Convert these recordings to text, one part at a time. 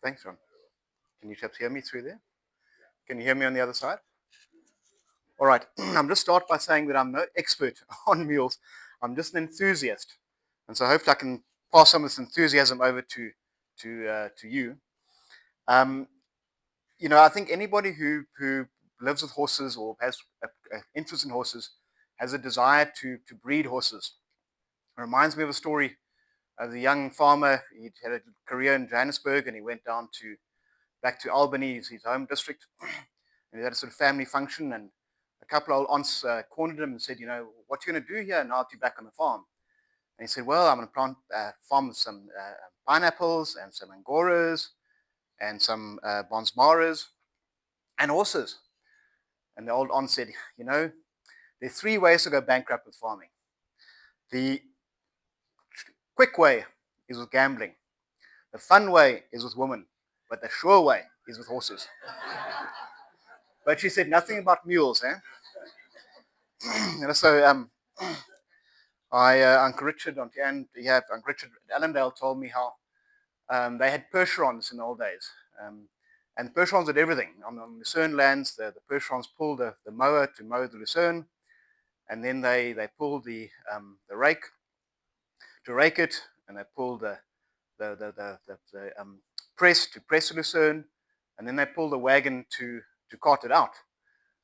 Thanks, John. Can you chaps hear me through there? Can you hear me on the other side? All right. I'm just start by saying that I'm no expert on mules. I'm just an enthusiast, and so hopefully I can pass some of this enthusiasm over to you. Um, I think anybody who lives with horses or has an interest in horses has a desire to breed horses. It reminds me of a story of a young farmer. He had a career in Johannesburg, and he went down to back to Albany, his home district, and he had a sort of family function, and a couple of old aunts cornered him and said, what are you going to do here now that you're back on the farm? And he said, well, I'm going to plant farm some pineapples and some angoras and some bonsmaras and horses. And the old aunt said, there are three ways to go bankrupt with farming. The quick way is with gambling. The fun way is with women. But the sure way is with horses. But she said nothing about mules, eh? So Uncle Richard Uncle Richard Allendale told me how they had Percherons in the old days. And the Percherons did everything. On the Lucerne lands, the Percherons pulled the mower to mow the Lucerne, and then they pulled the rake to rake it, and they pulled the press to press the Lucerne, and then they pulled the wagon to cart it out.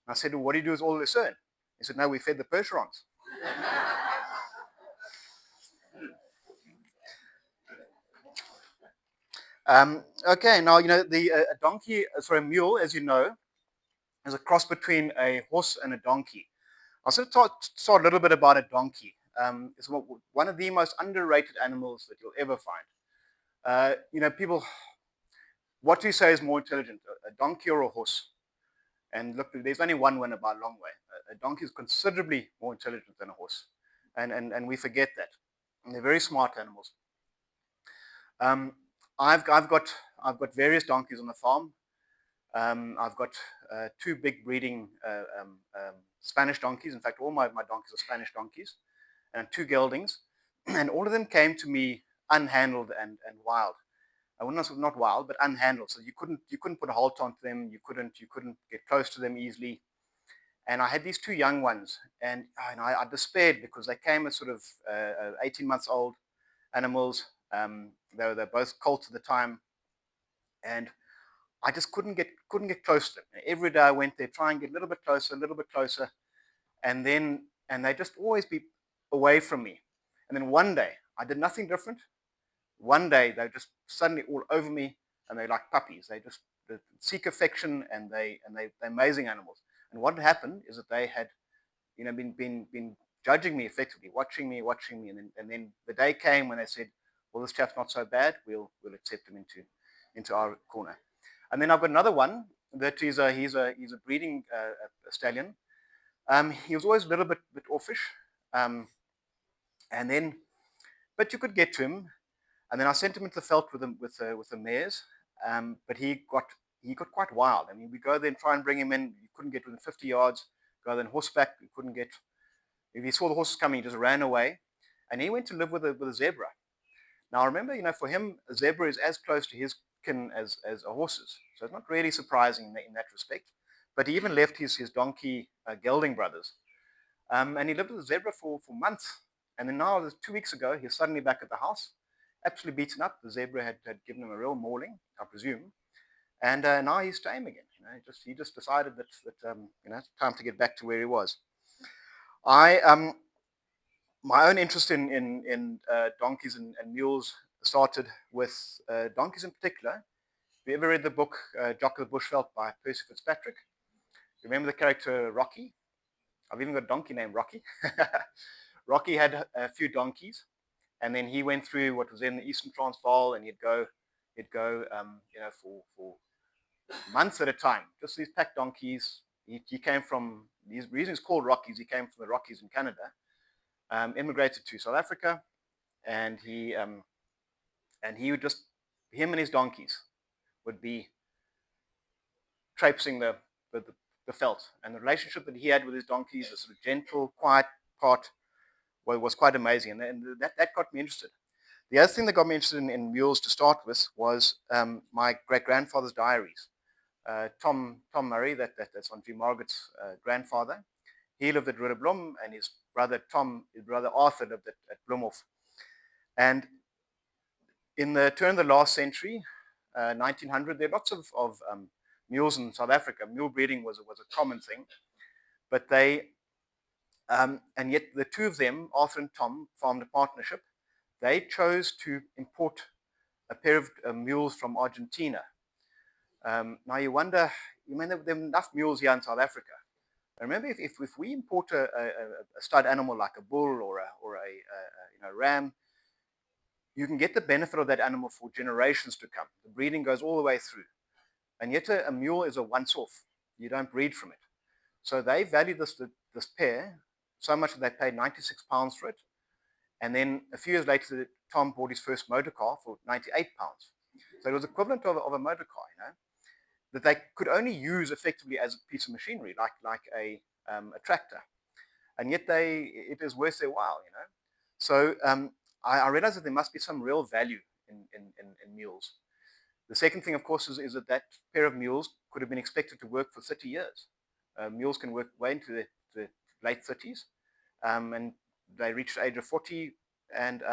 And I said, well, what do you do with all the Lucerne? He said, no, we fed the Percherons. Okay, now, a mule, as you know, is a cross between a horse and a donkey. I'll sort of start a little bit about a donkey. It's one of the most underrated animals that you'll ever find. People, what do you say is more intelligent, a donkey or a horse? And look, there's only one winner by a long way. A donkey is considerably more intelligent than a horse, and we forget that. And they're very smart animals. I've got various donkeys on the farm. I've got two big breeding Spanish donkeys. In fact, all my donkeys are Spanish donkeys, and two geldings, and all of them came to me unhandled and wild. I wouldn't not wild, but unhandled. So you couldn't put a halt onto them. You couldn't get close to them easily. And I had these two young ones, and I despaired because they came as sort of 18 months old animals. They're both colts at the time, and I just couldn't get close to them. Every day I went there, try and get a little bit closer, and they just always be away from me. And then one day I did nothing different. One day they just suddenly all over me, and they're like puppies. They seek affection, and they're amazing animals. And what happened is that they had, been judging me effectively, watching me, and then the day came when they said, "Well, this chap's not so bad. We'll accept him into our corner." And then I've got another one that he's a breeding stallion. He was always a little bit offish, and then but you could get to him. And then I sent him into the veld with the mares, but he got quite wild. I mean, we go there and try and bring him in. You couldn't get within 50 yards. Go there on horseback. You couldn't get. If he saw the horses coming, he just ran away. And he went to live with a zebra. Now remember, for him, a zebra is as close to his kin as a horse's. So it's not really surprising in that respect. But he even left his donkey gelding brothers. And he lived with the zebra for months. And then now, 2 weeks ago, he's suddenly back at the house, absolutely beaten up. The zebra had given him a real mauling, I presume. And now he's tame again. He just decided that it's time to get back to where he was. My own interest in donkeys and mules started with donkeys in particular. Have you ever read the book Jock of the Bushveld by Percy Fitzpatrick? Remember the character Rocky? I've even got a donkey named Rocky. Rocky had a few donkeys, and then he went through what was in the Eastern Transvaal, and he'd go for months at a time. Just these pack donkeys. He came from, the reason he's called Rockies, he came from the Rockies in Canada, immigrated to South Africa, and he would just, him and his donkeys would be traipsing the veld. And the relationship that he had with his donkeys, the sort of gentle, quiet part, was quite amazing. And that got me interested. The other thing that got me interested in mules to start with was my great-grandfather's diaries. Tom Murray, that's Auntie Margaret's grandfather, he lived at Rudderblom, and his brother Arthur lived at Bloemhof. And in the turn of the last century, 1900, there are lots of mules in South Africa. Mule breeding was a common thing, but and yet the two of them, Arthur and Tom, formed a partnership. They chose to import a pair of mules from Argentina. Now you wonder, there are enough mules here in South Africa. Remember, if we import a stud animal like a bull or a ram, you can get the benefit of that animal for generations to come. The breeding goes all the way through. And yet a mule is a once-off. You don't breed from it. So they valued this pair so much that they paid £96 for it. And then a few years later, Tom bought his first motor car for £98. So it was equivalent of a motor car, that they could only use effectively as a piece of machinery, like a tractor. And yet it is worth their while, So I realized that there must be some real value in mules. The second thing, of course, is that pair of mules could have been expected to work for 30 years. Mules can work way into the late 30s, and they reach the age of 40 and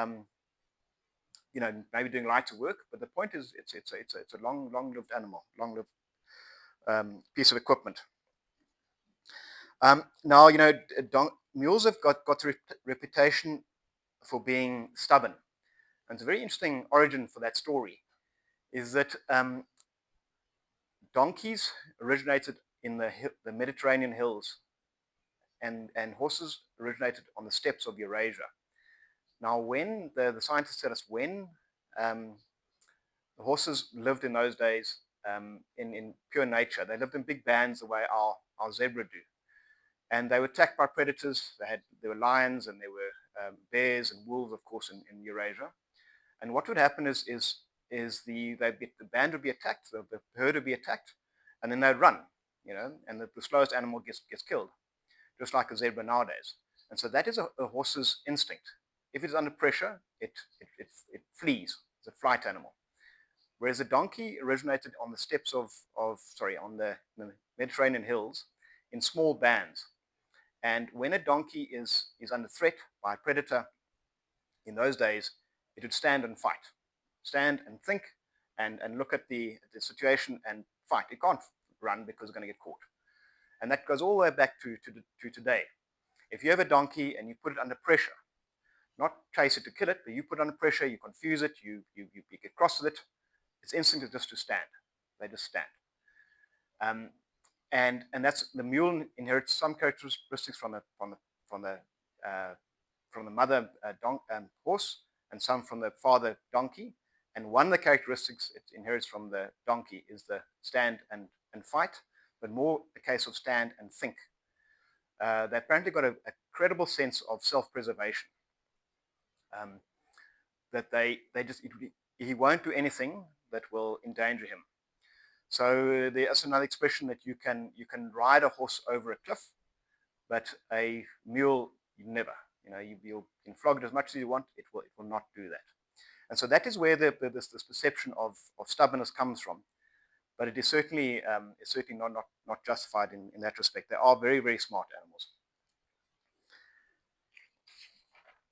maybe doing lighter work. But the point is, it's a long-lived animal, long-lived piece of equipment. Now, mules have got the reputation for being stubborn. And it's a very interesting origin for that story, is that donkeys originated in the Mediterranean hills, and horses originated on the steppes of Eurasia. Now, when the scientists tell us when the horses lived in those days in pure nature, they lived in big bands the way our zebra do. And they were attacked by predators. There were lions, and there were bears and wolves, of course, in Eurasia. And what would happen is the band would be attacked, the herd would be attacked, and then they'd run, and the slowest animal gets killed, just like a zebra nowadays. And so that is a horse's instinct. If it's under pressure, it flees. It's a flight animal. Whereas a donkey originated on the steppes on the Mediterranean hills in small bands. And when a donkey is under threat by a predator in those days, it would stand and fight, stand and think, and look at the situation and fight. It can't run because it's going to get caught. And that goes all the way back to today. If you have a donkey and you put it under pressure, not chase it to kill it, but you put it under pressure, you confuse it, you get cross with it, its instinct is just to stand. They just stand. And that's the mule inherits some characteristics from the mother horse, and some from the father donkey. And one of the characteristics it inherits from the donkey is the stand and fight, but more a case of stand and think. They apparently got a credible sense of self-preservation. That he won't do anything that will endanger him. So there's another expression that you can ride a horse over a cliff, but a mule, never. You can flog it as much as you want, it will not do that. And so that is where this perception of stubbornness comes from. But it is certainly not justified in that respect. They are very, very smart animals.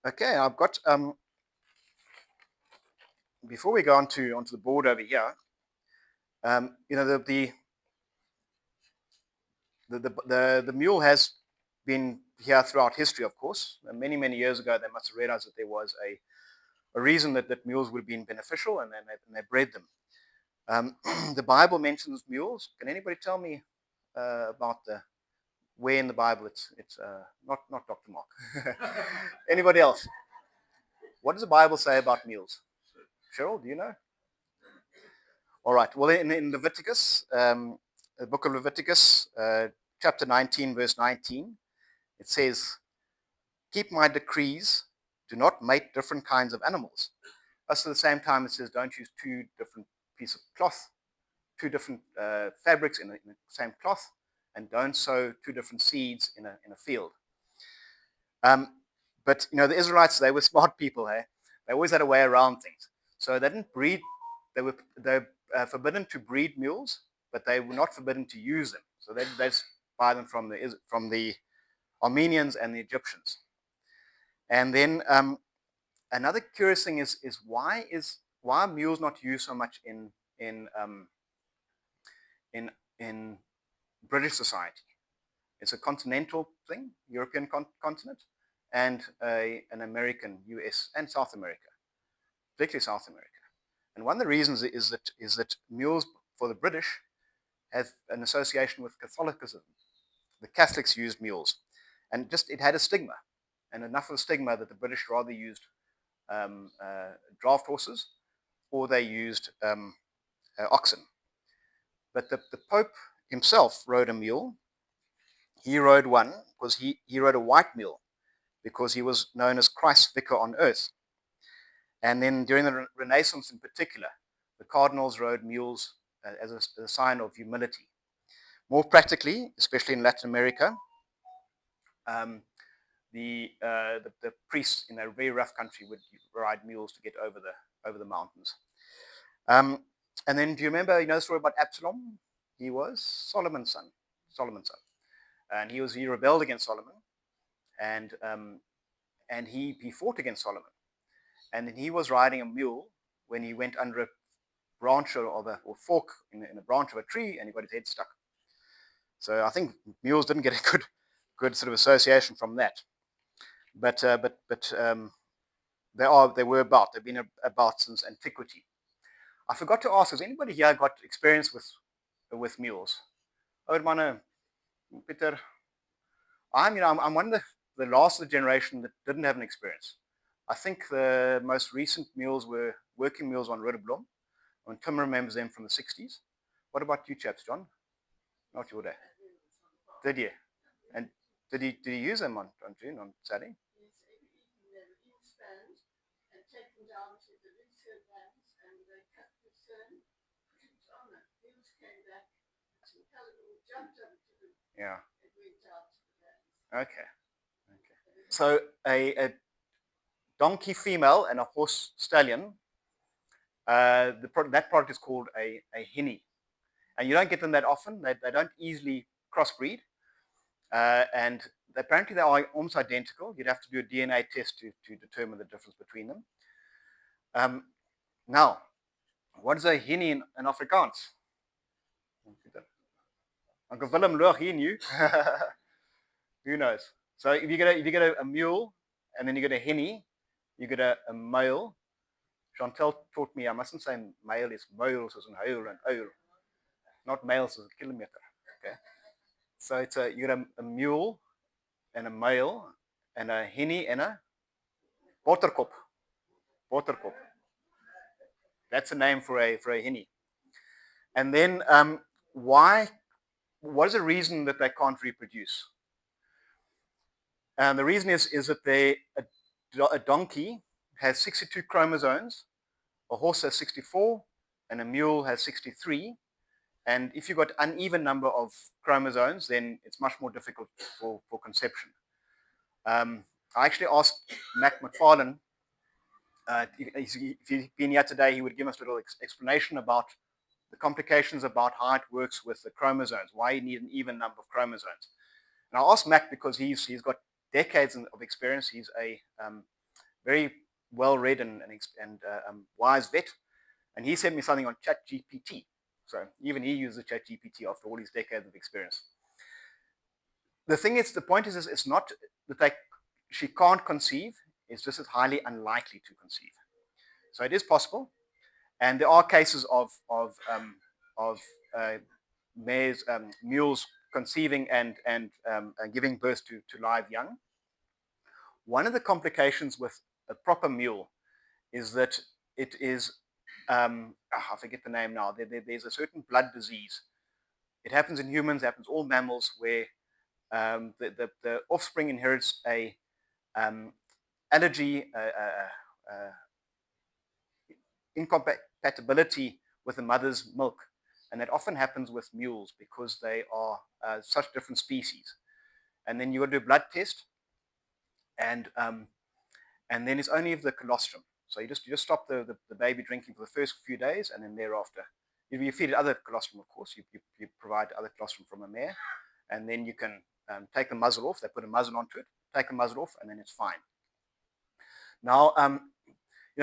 Okay, I've got before we go onto the board over here, the mule has been here throughout history, of course. Many, many years ago, they must have realized that there was a reason that mules would have been beneficial, and they bred them. The Bible mentions mules. Can anybody tell me about where in the Bible it's not Dr. Mark? Anybody else? What does the Bible say about mules? Cheryl, do you know? All right. Well, in Leviticus, the book of Leviticus, chapter 19, verse 19, it says, "Keep my decrees, do not mate different kinds of animals." Also, at the same time, it says, don't use two different pieces of cloth, two different fabrics in the same cloth, and don't sow two different seeds in a field. But the Israelites, they were smart people, eh? They always had a way around things. So they didn't breed. They forbidden to breed mules, but they were not forbidden to use them. So they buy them from the Armenians and the Egyptians. And then another curious thing is why are mules not used so much in in in British society? It's a continental thing, European continent, and an American, US, and South America, particularly South America. And one of the reasons is that mules for the British have an association with Catholicism. The Catholics used mules, and just it had a stigma, and enough of a stigma that the British rather used draft horses, or they used oxen. But the Pope himself rode a mule. He rode one because he rode a white mule because he was known as Christ's vicar on earth. And then during the Renaissance in particular, the cardinals rode mules as a sign of humility. More practically, especially in Latin America, the priests in a very rough country would ride mules to get over the mountains. And then, do you remember, the story about Absalom? He was Solomon's son. And he rebelled against Solomon, and he fought against Solomon. And then he was riding a mule when he went under a branch or fork in a branch of a tree, and he got his head stuck. So I think mules didn't get a good sort of association from that. But they were about. They've been about since antiquity. I forgot to ask: has anybody here got experience with mules? Peter, I'm one of the last of the generation that didn't have an experience. I think the most recent mules were working mules on Rudderblom, and Tim remembers them from the 60s. What about you chaps, John? Not your day. Did you? And did he use them on June, on Saturday? Yeah. Okay. So a donkey female and a horse stallion, that product is called a hinny. And you don't get them that often. They don't easily crossbreed. And apparently they are almost identical. You'd have to do a DNA test to determine the difference between them. Now, what is a hinny in Afrikaans? Uncle Willem Loch, he knew. Who knows? So if you get a mule, and then you get a hinny, you get a male. Chantel taught me I mustn't say male is males as in huil and oil, not males as a kilometer. Okay, so you get a mule and a male and a hinny and a botterkop. Botterkop. That's a name for a hinny. And then what is the reason that they can't reproduce? And the reason is that a donkey has 62 chromosomes, a horse has 64, and a mule has 63. And if you've got uneven number of chromosomes, then it's much more difficult for conception. I actually asked Mac McFarlane, if he'd been here today, he would give us a little explanation about the complications about how it works with the chromosomes, why you need an even number of chromosomes. And I asked Mac because he's got decades of experience. He's a very well-read and wise vet. And he sent me something on ChatGPT. So even he uses ChatGPT after all his decades of experience. The point is it's not that she can't conceive, it's just it's highly unlikely to conceive. So it is possible. And there are cases of mules conceiving and giving birth to live young. One of the complications with a proper mule is that it is, I forget the name now, there's a certain blood disease. It happens in humans, it happens in all mammals, where the offspring inherits a allergy, incompatibility with the mother's milk. And that often happens with mules because they are such different species. And then you got to do a blood test, and then it's only the colostrum. So you just stop the baby drinking for the first few days, and then thereafter, you feed it other colostrum, of course. You provide other colostrum from a mare, and then you can take the muzzle off. They put a muzzle onto it, take the muzzle off, and then it's fine. Now,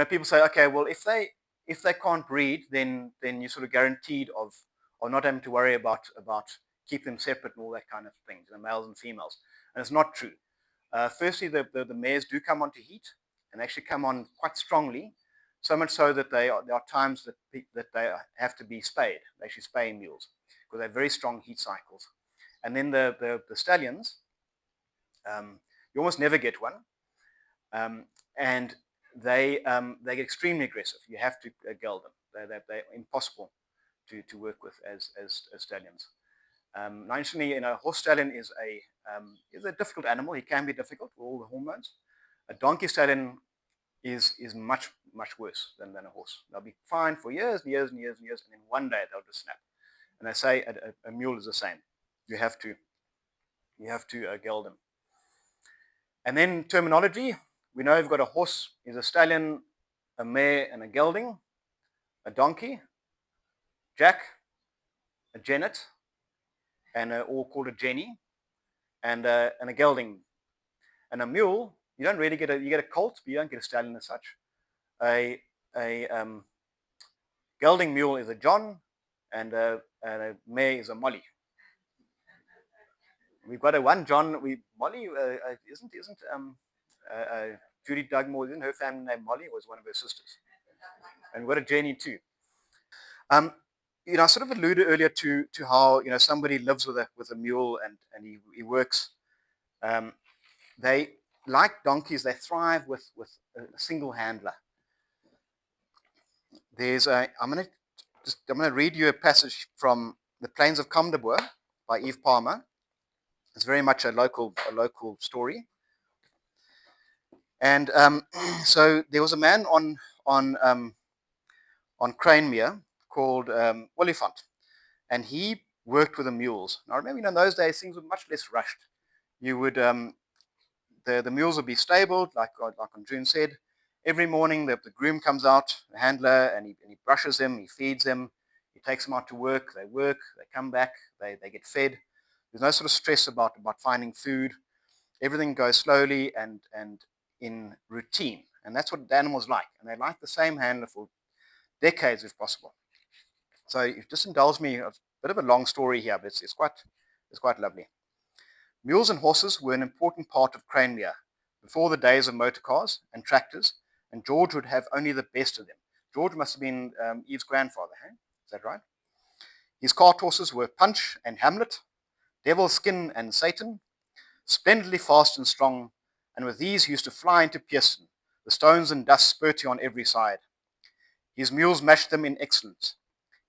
people say, okay, well, if they can't breed, then you're sort of guaranteed of not having to worry about keep them separate and all that kind of things, males and females. And it's not true. Firstly, the mares do come onto heat and actually come on quite strongly, so much so that there are times that they have to be spayed. They actually spay mules because they have very strong heat cycles. And then the stallions, you almost never get one, and they get extremely aggressive. You have to geld them. They're impossible to work with as stallions. Now, interestingly, a horse stallion is a difficult animal. He can be difficult with all the hormones. A donkey stallion is much worse than a horse. They'll be fine for years and years and years and years, and then one day they'll just snap. And they say a mule is the same. You have to geld them. And then terminology. We know we've got a horse is a stallion, a mare, and a gelding. A donkey, jack, a jennet, and all called a jenny, and a gelding. And a mule, you don't really get you get a colt, but you don't get a stallion as such. A gelding mule is a John, and a mare is a Molly. We've got a one John. Molly isn't Judy Dugmore, isn't her family name Molly? Was one of her sisters, and we've got a Jenny too. I sort of alluded earlier to how somebody lives with a mule and he works. They, like donkeys, they thrive with a single handler. I'm going to read you a passage from The Plains of Comdeboer by Eve Palmer. It's very much a local story. And so there was a man on Cranemere called Oliphant, and he worked with the mules. Now, remember, in those days things were much less rushed. You would the mules would be stabled, like June said. Every morning the groom comes out, the handler, and he brushes them, he feeds them, he takes them out to work, they come back, they get fed. There's no sort of stress about finding food. Everything goes slowly and in routine. And that's what the animals like. And they like the same handler for decades if possible. So you just indulge me, a bit of a long story here, but it's quite lovely. Mules and horses were an important part of Cranemere before the days of motor cars and tractors, and George would have only the best of them. George must have been Eve's grandfather, hey? Is that right? His cart horses were Punch and Hamlet, Devil's Skin and Satan, splendidly fast and strong, and with these he used to fly into Pearson, the stones and dust spurting on every side. His mules matched them in excellence.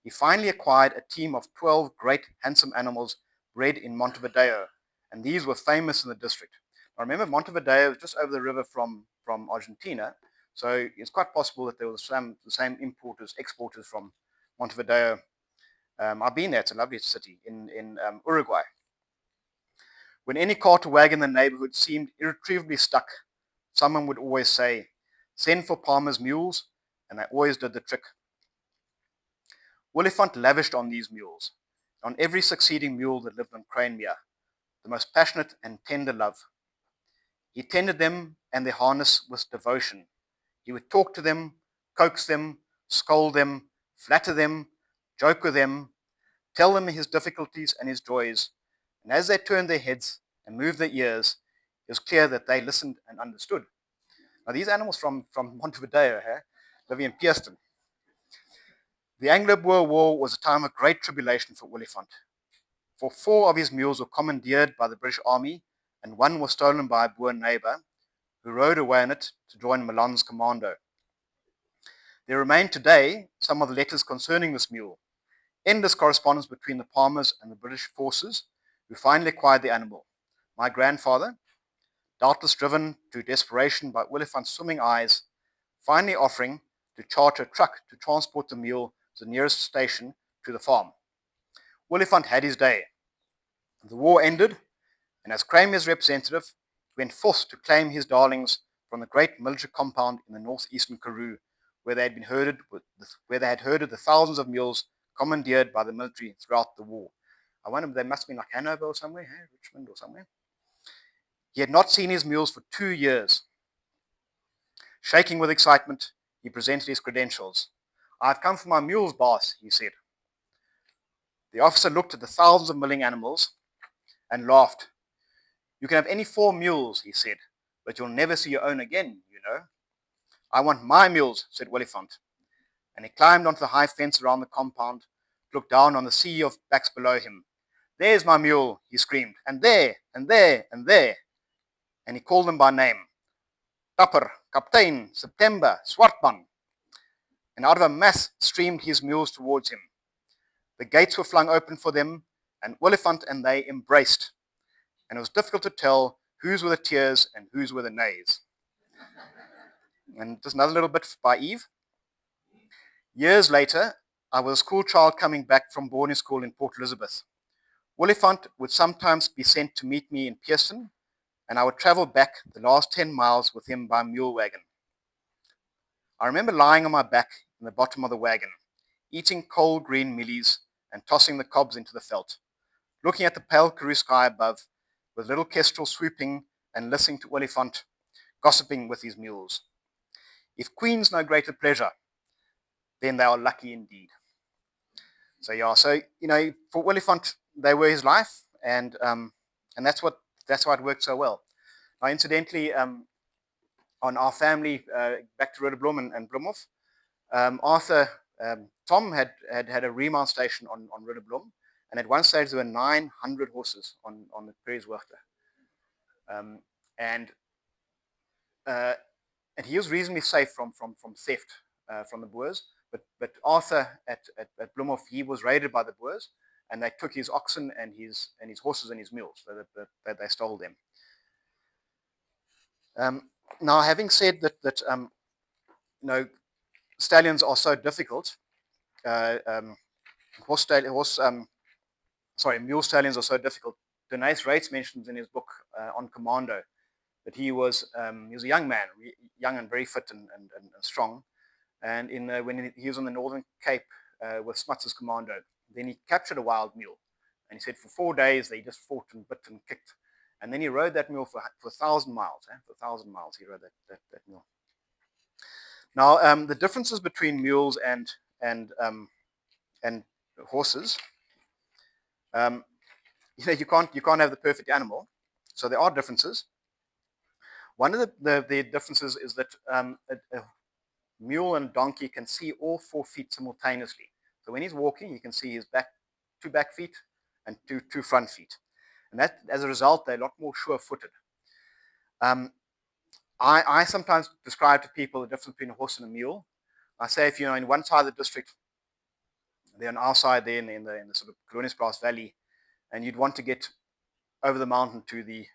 He finally acquired a team of 12 great handsome animals bred in Montevideo, and these were famous in the district. Now remember, Montevideo is just over the river from Argentina, so it's quite possible that there were the same exporters from Montevideo. I've been there, it's a lovely city in Uruguay. When any cart or wagon in the neighborhood seemed irretrievably stuck, someone would always say, "Send for Palmer's mules," and they always did the trick. Oliphant lavished on these mules, on every succeeding mule that lived on Cranemere, the most passionate and tender love. He tended them and their harness with devotion. He would talk to them, coax them, scold them, flatter them, joke with them, tell them his difficulties and his joys, and as they turned their heads and moved their ears, it was clear that they listened and understood. Now these animals from Montevideo, living in Pearson. The Anglo-Boer War was a time of great tribulation for Oliphant. For 4 of his mules were commandeered by the British Army, and 1 was stolen by a Boer neighbor, who rode away on it to join Milan's commando. There remain today some of the letters concerning this mule, endless correspondence between the Palmers and the British forces, who finally acquired the animal. My grandfather, doubtless driven to desperation by Oliphant's swimming eyes, finally offering to charter a truck to transport the mule to the nearest station to the farm. Oliphant had his day. The war ended, and as Cramere's representative, he went forth to claim his darlings from the great military compound in the northeastern Karoo, where they had herded the thousands of mules commandeered by the military throughout the war. I wonder, they must have been like Hanover or somewhere, Richmond or somewhere. He had not seen his mules for 2 years. Shaking with excitement, he presented his credentials. "I've come for my mules, boss," he said. The officer looked at the thousands of milling animals and laughed. "You can have any 4 mules," he said, "but you'll never see your own again, you know." "I want my mules," said Oliphant, and he climbed onto the high fence around the compound, looked down on the sea of backs below him. "There's my mule," he screamed, "and there, and there, and there." And he called them by name. "Dapper, Kaptein, September, Swartman." And out of a mass streamed his mules towards him. The gates were flung open for them, and Oliphant and they embraced. And it was difficult to tell whose were the tears and whose were the nays. And just another little bit by Eve. "Years later, I was a school child coming back from boarding school in Port Elizabeth. Oliphant would sometimes be sent to meet me in Pearson, and I would travel back the last 10 miles with him by mule wagon. I remember lying on my back in the bottom of the wagon, eating cold green mealies and tossing the cobs into the veld, looking at the pale Karoo sky above, with little kestrel swooping and listening to Oliphant gossiping with his mules. If queens know greater pleasure, then they are lucky indeed." So yeah, for Oliphant, they were his life, and that's why it worked so well. Now, incidentally, on our family back to Rudderblom and Bloemhof, Arthur Tom had a remount station on Rudderblom, and at one stage there were 900 horses on the Praieswachter. And he was reasonably safe from theft from the Boers. But Arthur at Bloemhof, he was raided by the Boers, and they took his oxen and his horses and his mules, so that they stole them. Now, having said that stallions are so difficult, mule stallions are so difficult. Denace Rates mentions in his book On Commando that he was a young man, young and very fit and strong. And when he was on the Northern Cape with Smuts' commando, then he captured a wild mule. And he said for 4 days they just fought and bit and kicked. And then he rode that mule for 1,000 miles. For 1,000 miles he rode that mule. Now, the differences between mules and horses, you can't have the perfect animal. So there are differences. One of the differences is that a mule and donkey can see all 4 feet simultaneously. So when he's walking, you can see his 2 back feet and two front feet. And that, as a result, they're a lot more sure-footed. I sometimes describe to people the difference between a horse and a mule. I say if you're in one side of the district, they're on our side there in the sort of Kronisplaas Valley, and you'd want to get over the mountain to the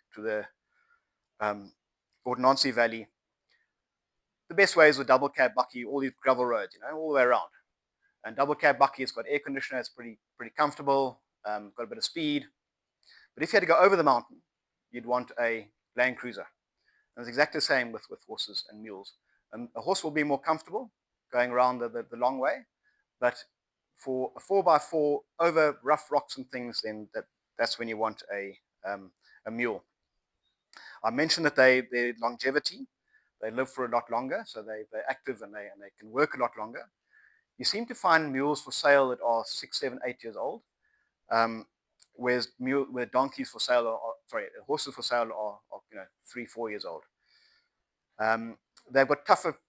Ordnansie Valley. The best way is with double cab bucky, all these gravel roads, all the way around. And double cab bucky, it's got air conditioner, it's pretty comfortable, got a bit of speed. But if you had to go over the mountain, you'd want a Land Cruiser. And it's exactly the same with horses and mules. A horse will be more comfortable going around the long way, but for a 4x4 over rough rocks and things, then that's when you want a mule. I mentioned that their longevity, they live for a lot longer, so they're active and they can work a lot longer. You seem to find mules for sale that are 6, 7, 8 years old, whereas donkeys for sale horses for sale are 3, 4 years old. They've got tougher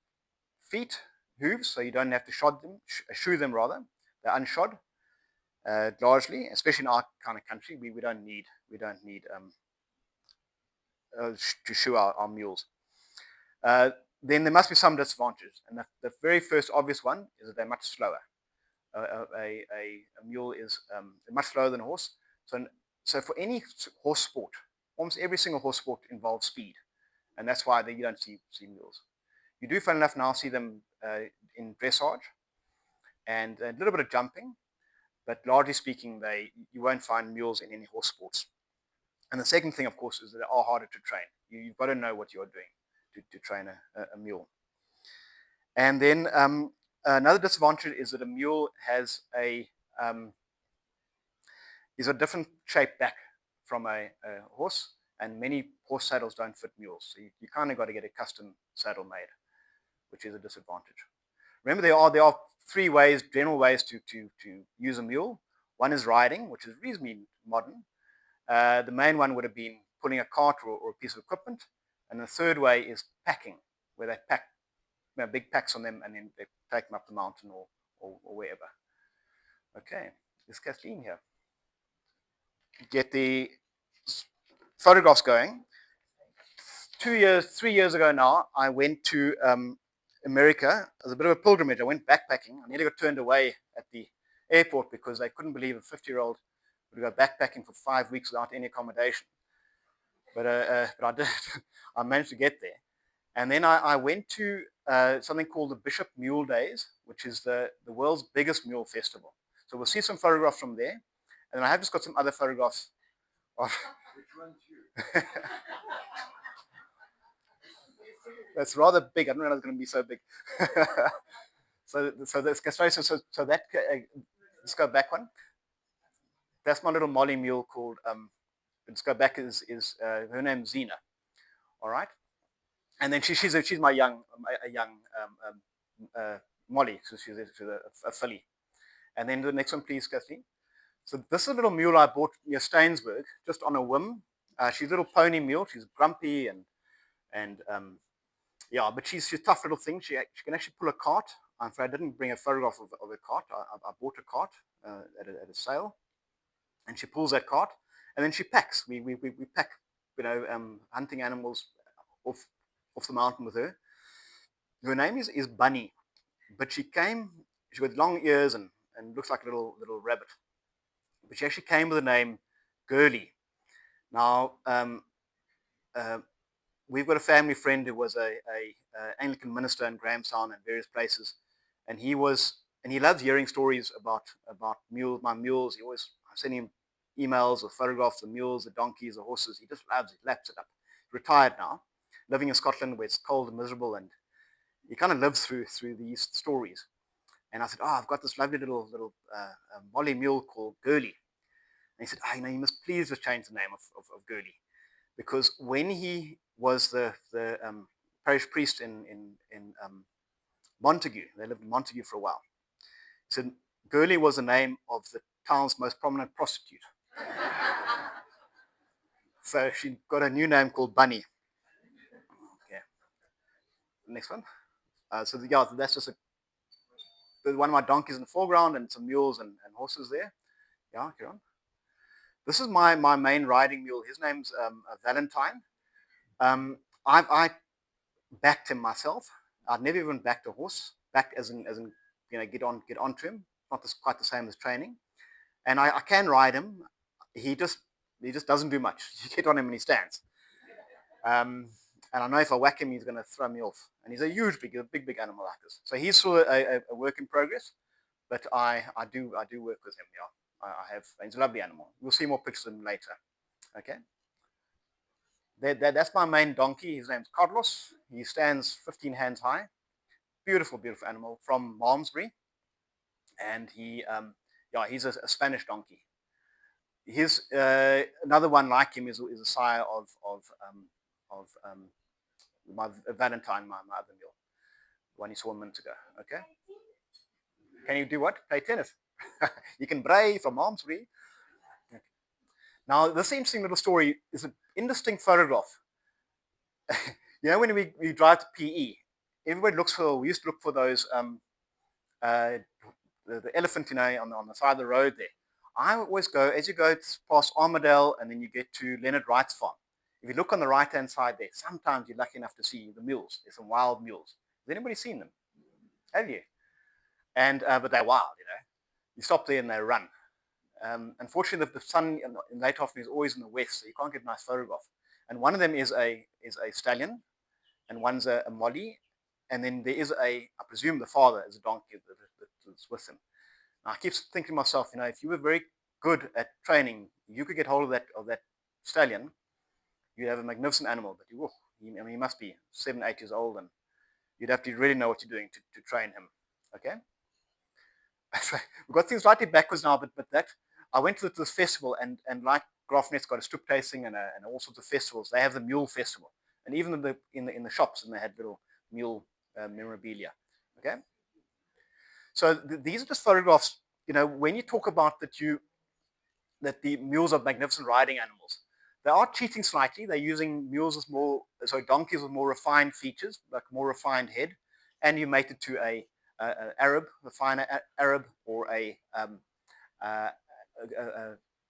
feet, hooves, so you don't have to shoe them rather. They're unshod, largely, especially in our kind of country. We don't need to shoe our mules. Then there must be some disadvantages, and the very first obvious one is that they're much slower. A mule is much slower than a horse. So for any horse sport, almost every single horse sport involves speed, and that's why you don't see mules. You do, fun enough, now see them in dressage and a little bit of jumping, but largely speaking, you won't find mules in any horse sports. And the second thing, of course, is that they are harder to train. You've got to know what you're doing. to train a mule. And then another disadvantage is that a mule has a different shaped back from a horse, and many horse saddles don't fit mules. So you kind of got to get a custom saddle made, which is a disadvantage. Remember, there are three ways, general ways to use a mule. One is riding, which is reasonably modern. The main one would have been pulling a cart or a piece of equipment. And the third way is packing, where they pack big packs on them and then they take them up the mountain or wherever. Okay, is Kathleen here? Get the photographs going. 3 years ago now, I went to America as a bit of a pilgrimage. I went backpacking. I nearly got turned away at the airport because they couldn't believe a 50-year-old would go backpacking for 5 weeks without any accommodation. But I did. I managed to get there. And then I went to something called the Bishop Mule Days, which is the world's biggest mule festival. So we'll see some photographs from there. And I have just got some other photographs of. Which one's you? That's rather big. I didn't realize it was going to be so big. So that let's go back one. That's my little Molly mule called. Let's go back. Is her name's Zena? All right. And then she's my young Molly. So she's a filly. And then the next one, please, Kathleen. So this is a little mule I bought near Stainsburg, just on a whim. She's a little pony mule. She's grumpy and yeah, but she's a tough little thing. She can actually pull a cart. I'm afraid I didn't bring a photograph of a cart. I bought a cart at a sale, and she pulls that cart, and then she packs. We pack, hunting animals off the mountain with her. Her name is Bunny, but she got long ears and looks like a little rabbit. But she actually came with the name Girly. Now, we've got a family friend who was a Anglican minister in Grahamstown and various places, and he loves hearing stories about my mules. He always send him emails or photographs of mules, the donkeys, the horses. He just loves it, laps it up. Retired now, living in Scotland where it's cold and miserable, and he kind of lives through these stories. And I said, I've got this lovely little Molly mule called Girly. And he said, you must please just change the name of Girly. Because when he was the parish priest in Montague, they lived in Montague for a while. He said Girly was the name of the town's most prominent prostitute. So she got a new name called Bunny. Okay. Next one. So that's just one of my donkeys in the foreground and some mules and horses there. Yeah, carry on. This is my main riding mule. His name's Valentine. I backed him myself. I'd never even backed a horse. Backed as in get onto him. Not quite the same as training. And I can ride him. He just doesn't do much. You get on him and he stands. And I know if I whack him, he's going to throw me off. And he's a big animal like this. So he's sort of a work in progress. But I do work with him. Yeah. I have. He's a lovely animal. We'll see more pictures of him later. Okay. That's my main donkey. His name's Carlos. He stands 15 hands high. Beautiful animal from Malmesbury. And he's a Spanish donkey. His another one like him is a sire of my Valentine, my other mule, the one you saw a minute ago. Okay. Can you do what? Play tennis. You can bray from Malmesbury. Okay. Now, this interesting little story is an indistinct photograph. When we drive to PE, everybody we used to look for those, the elephant, on the side of the road there. I always go, as you go past Armadale and then you get to Leonard Wright's farm. If you look on the right-hand side there, sometimes you're lucky enough to see the mules. There's some wild mules. Has anybody seen them? Have you? And but they're wild, You stop there and they run. Unfortunately, the sun in late afternoon is always in the west, so you can't get a nice photograph. And one of them is a stallion, and one's a Molly, and then there is I presume the father is a donkey that's with him. Now, I keep thinking to myself, if you were very good at training, you could get hold of that stallion, you'd have a magnificent animal, but He must be 7, 8 years old, and you'd have to really know what you're doing to train him. Okay. We've got things slightly backwards now, but that I went to this festival, and like Grafnet's got a strip tasting and all sorts of festivals. They have the Mule Festival, and even in the shops, and they had little mule memorabilia. Okay, so these are just photographs. When you talk about that the mules are magnificent riding animals, they are cheating slightly. They're using donkeys with more refined features, like more refined head, and you mate it to a Arab, the finer Arab, or a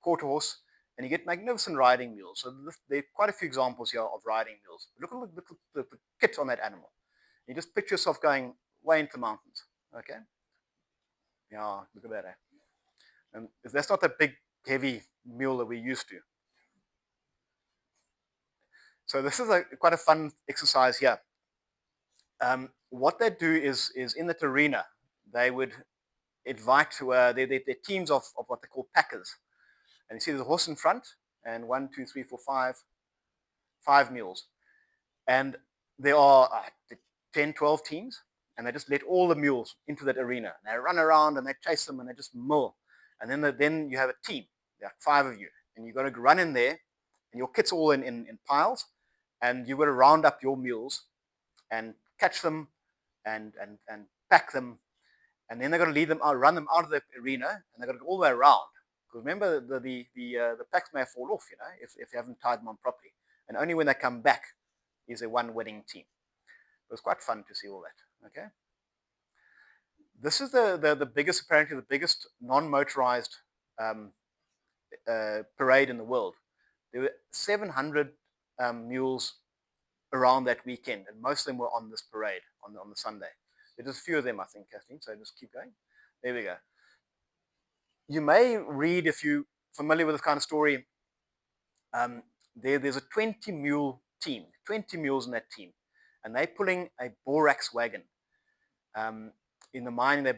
quarter horse, and you get magnificent riding mules. So there are quite a few examples here of riding mules. Look at the kit on that animal. You just picture yourself going way into the mountains. Okay? Yeah, look at that. And that's not that big, heavy mule that we're used to. So this is quite a fun exercise here. What they do is in that arena, they would invite their teams of what they call packers. And you see there's a horse in front, and 1, 2, 3, 4, 5 mules. And there are 10, 12 teams, and they just let all the mules into that arena. And they run around and they chase them and they just mill. And then you have a team, there are 5 of you, and you've got to run in there, and your kit's all in piles, and you've got to round up your mules and catch them and pack them, and then they've got to lead them out, run them out of the arena, and they've got to go all the way around. Because remember, the packs may fall off, if you haven't tied them on properly. And only when they come back is a one winning team. It was quite fun to see all that. Okay. This is the biggest, apparently the biggest non-motorized parade in the world. There were 700 mules around that weekend, and most of them were on this parade on the Sunday. There's just a few of them, I think, Kathleen. So just keep going. There we go. You may read, if you're familiar with this kind of story, there's a 20 mule team, 20 mules in that team, and they're pulling a borax wagon in the mine. They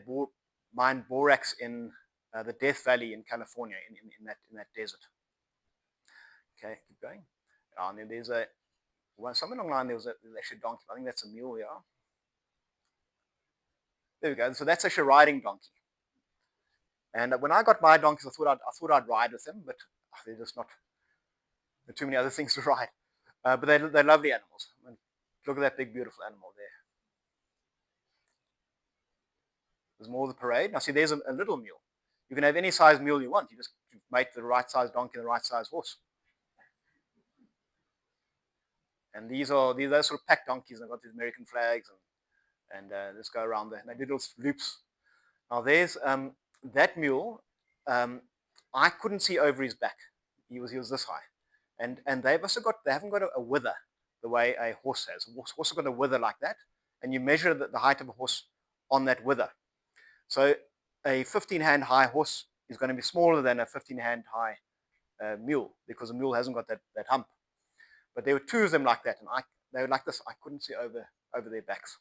mine borax in the Death Valley in California, in that desert. Okay, keep going. And then there's somewhere along the line, there's actually a donkey. I think that's a mule, yeah. There we go. So that's actually a riding donkey. And when I got my donkeys, I thought I'd ride with them, but they're just not. There are too many other things to ride. But they're lovely animals. And look at that big, beautiful animal there. There's more of the parade. Now see, there's a little mule. You can have any size mule you want. You just make the right size donkey and the right size horse. And these are sort of pack donkeys. They've got these American flags, and just go around there. And they do little loops. Now there's that mule. I couldn't see over his back. He was this high, and they haven't got a wither the way a horse has. A horse has got a wither like that, and you measure the height of a horse on that wither. So a 15-hand high horse is going to be smaller than a 15-hand high mule, because a mule hasn't got that hump. But there were 2 of them like that, and they were like this. I couldn't see over their backs.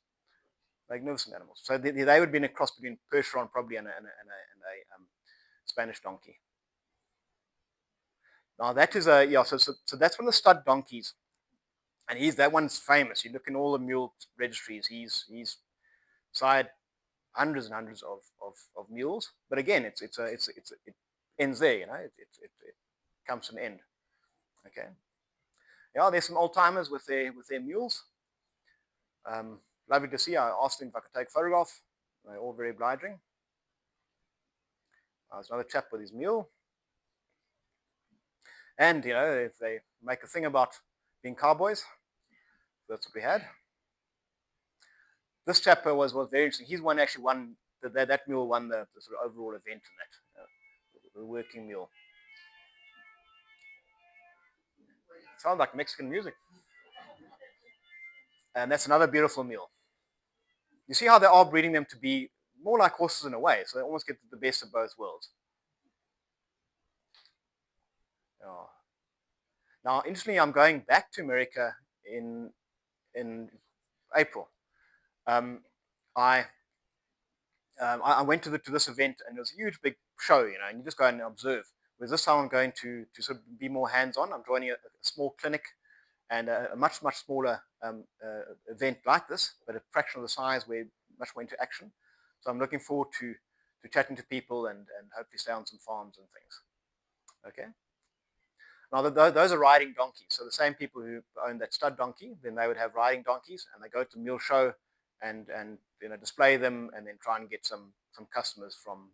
Magnificent animals. So they would be in a cross between Percheron probably and a Spanish donkey. Now that is so that's one of the stud donkeys, and that one's famous. You look in all the mule registries, he's sired hundreds and hundreds of mules. But again, it ends there. It comes to an end. Okay. Yeah, there's some old timers with their mules. Lovely to see. I asked them if I could take a photograph. They're all very obliging. There's another chap with his mule. And, if they make a thing about being cowboys, that's what we had. This chap was very interesting. Actually won, that mule won the sort of overall event in that, the working mule. Sounds like Mexican music. And that's another beautiful mule. You see how they are breeding them to be more like horses in a way, so they almost get the best of both worlds. Oh. Now, interestingly, I'm going back to America in April. I went to this event, and it was a huge big show, and you just go and observe. Whereas this time I'm going to sort of be more hands-on. I'm joining a small clinic, and a much, much smaller event like this, but a fraction of the size where much more interaction. So I'm looking forward to chatting to people and hopefully stay on some farms and things. Okay. Now, those are riding donkeys. So the same people who own that stud donkey, then they would have riding donkeys, and they go to the mule show and display them, and then try and get some customers from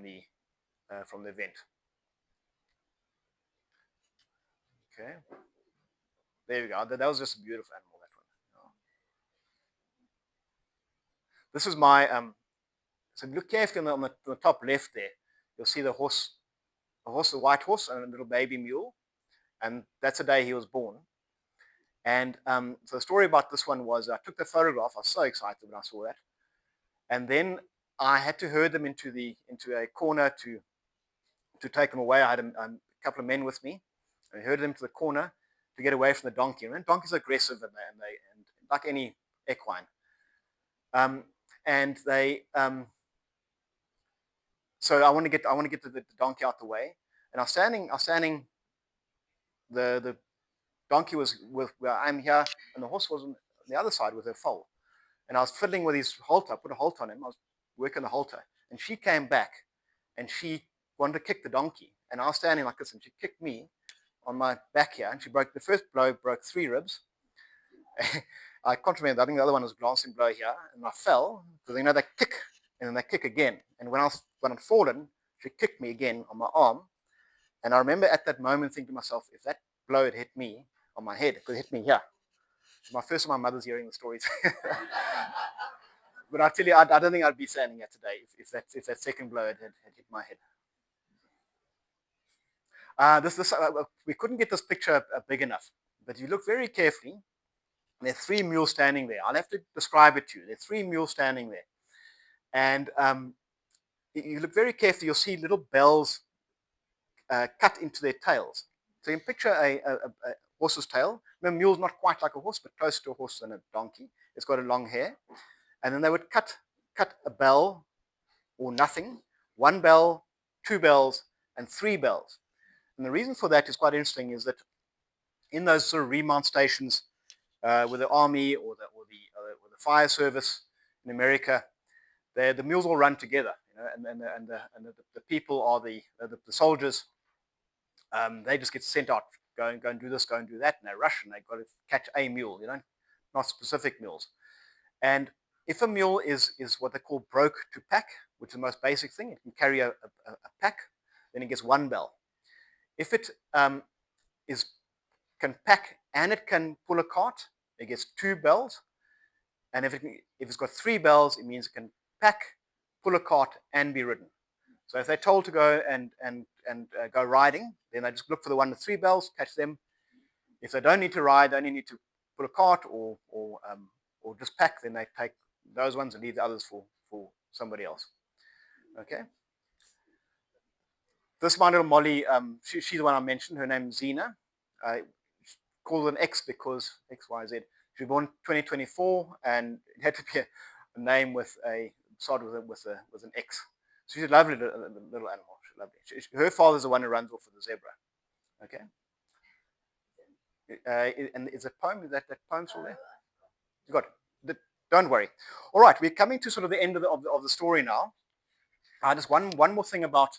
the event. Okay, there we go. That was just a beautiful animal. That one. This is my So look carefully on the top left there. You'll see the horse, a white horse, and a little baby mule, and that's the day he was born. And so the story about this one was I took the photograph. I was so excited when I saw that, and then I had to herd them into a corner to take them away. I had a couple of men with me, and I herded them to the corner to get away from the donkey. And donkeys are aggressive, and like any equine, and they. So I want to get the donkey out the way, and I was standing. The donkey was with where I'm here, and the horse was on the other side with her foal. And I was fiddling with his halter. I put a halter on him. I was working the halter, and she came back, and she wanted to kick the donkey. And I was standing like this, and she kicked me on my back here, and she broke the first blow, broke 3 ribs. I can't remember. I think the other one was a glancing blow here, and I fell because they kick, and then they kick again. And when I'd fallen, she kicked me again on my arm. And I remember at that moment thinking to myself, if that blow had hit me on my head, it could hit me here. It's my first time my mother's hearing the stories. But I tell you, I don't think I'd be standing here today if that second blow had hit my head. We couldn't get this picture big enough, but you look very carefully. There are 3 mules standing there. I'll have to describe it to you. There are 3 mules standing there, and you look very carefully. You'll see little bells cut into their tails. So you can picture a horse's tail. Remember, mule's not quite like a horse, but closer to a horse than a donkey. It's got a long hair, and then they would cut a bell or nothing, 1 bell, 2 bells, and 3 bells. And the reason for that is quite interesting. Is that in those sort of remount stations with the army or the fire service in America, the mules all run together, and the people are the soldiers. They just get sent out, go and do this, go and do that, and they rush and they've got to catch a mule, not specific mules. And if a mule is what they call broke to pack, which is the most basic thing, it can carry a pack, then it gets 1 bell. If it can pack and it can pull a cart, it gets 2 bells. And if it's got 3 bells, it means it can pack, pull a cart, and be ridden. So if they're told to go and go riding, then they just look for the one with 3 bells, catch them. If they don't need to ride, they only need to pull a cart or just pack, then they take those ones and leave the others for somebody else. Okay. This my little Molly, she's the one I mentioned. Her name's Zena. I called an X because XYZ. She was born 2024, and it had to be a name with started with an X. So she's a lovely little animal. She's lovely. Her father's the one who runs off with the zebra. Okay. And is a poem that poem still there? You got it. Don't worry. All right, we're coming to sort of the end of the story now. Just one more thing about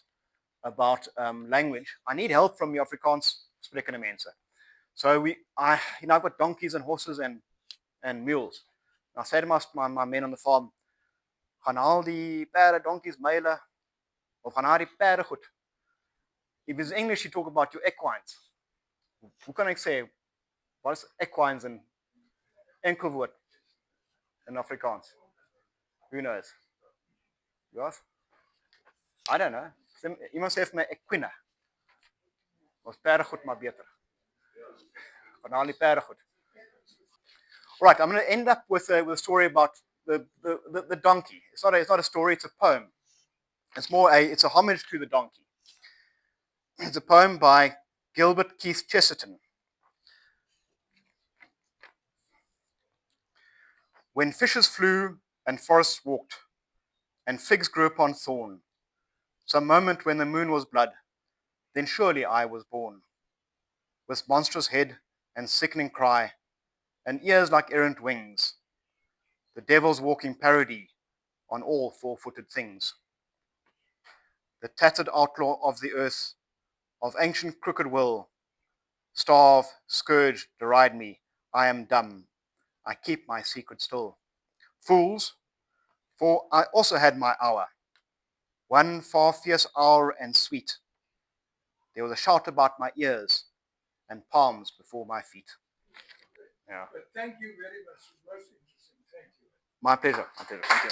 language. I need help from the Afrikaans sprekende mense. So I've got donkeys and horses and mules. And I say to my men on the farm, gaan haal die perde, donkeys, meile, of gaan haal die perde goed. If it's English, you talk about your equines. Hoe kan ek sê, wat is equines in enkelwoord in Afrikaans? Who knows? Yes? I don't know. Iemand sê vir my equina. Ons perde goed maar beter. Gaan haal die perde goed. All right, I'm going to end up with a story about the donkey. It's not a story, it's a poem. It's a homage to the donkey. It's a poem by Gilbert Keith Chesterton. When fishes flew and forests walked, and figs grew upon thorn, some moment when the moon was blood, then surely I was born, with monstrous head and sickening cry, and ears like errant wings, the devil's walking parody on all four-footed things. The tattered outlaw of the earth, of ancient crooked will, starve, scourge, deride me, I am dumb, I keep my secret still. Fools, for I also had my hour, one far fierce hour and sweet. There was a shout about my ears and palms before my feet. Yeah. But thank you very much. It was interesting. Thank you. My pleasure. My pleasure. Thank you.